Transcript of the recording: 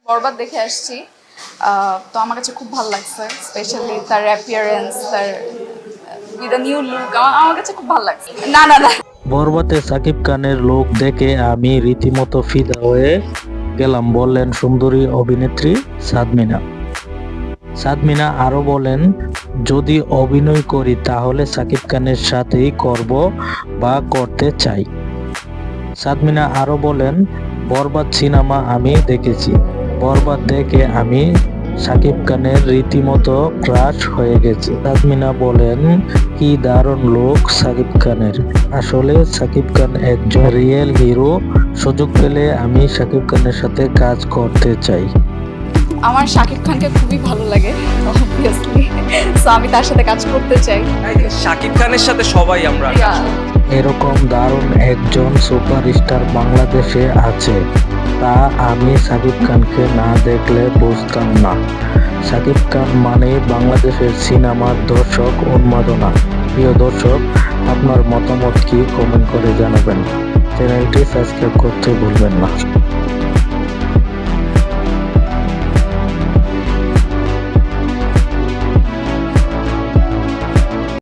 বরবাদ দেখে আসছি। তো আমার কাছে খুব ভালো লাগছে, স্পেশালি তার অ্যাপিয়ারেন্স, তার উইথ আ নিউ লুক। আমার কাছে খুব ভালো লাগছে। না না না, বরবাদে সাকিব খানের লুক দেখে আমি রীতিমতো ফিদা হয়ে গেলাম, বললেন সুন্দরী অভিনেত্রী সাদমিনা। সাদমিনা আরো বলেন, যদি অভিনয় করি তাহলে সাকিব খানের সাথেই করব বা করতে চাই। সাদমিনা আরো বলেন, বরবাদ সিনেমা আমি দেখেছি, বরবাদ দেখে আমি সাকিব খানের রীতিমতো ক্রাশ হয়ে গেছি। সাদমিনা বলেন, কি দারুণ লোক সাকিব খানের, আসলে সাকিব খান একজন রিয়েল হিরো, সুযোগ পেলে আমি সাকিব খানের সাথে কাজ করতে চাই। আমার শাকিব খানকে খুবই ভালো লাগে অবভিয়াসলি, সো আমি তার সাথে কাজ করতে চাই। শাকিব খানের সাথে সবাই আমরা Yeah. এরকম দারুণ একজন সুপারস্টার বাংলাদেশে আছে, তা আমি সাকিব খানকে না দেখলে বুঝতাম না। সাকিব খান মানে বাংলাদেশের সিনেমার দর্শক উন্মাদনা। প্রিয় দর্শক, আপনার মতামত কি কমেন্ট করে জানাবেন। চ্যানেলটি সাবস্ক্রাইব করতে ভুলবেন না।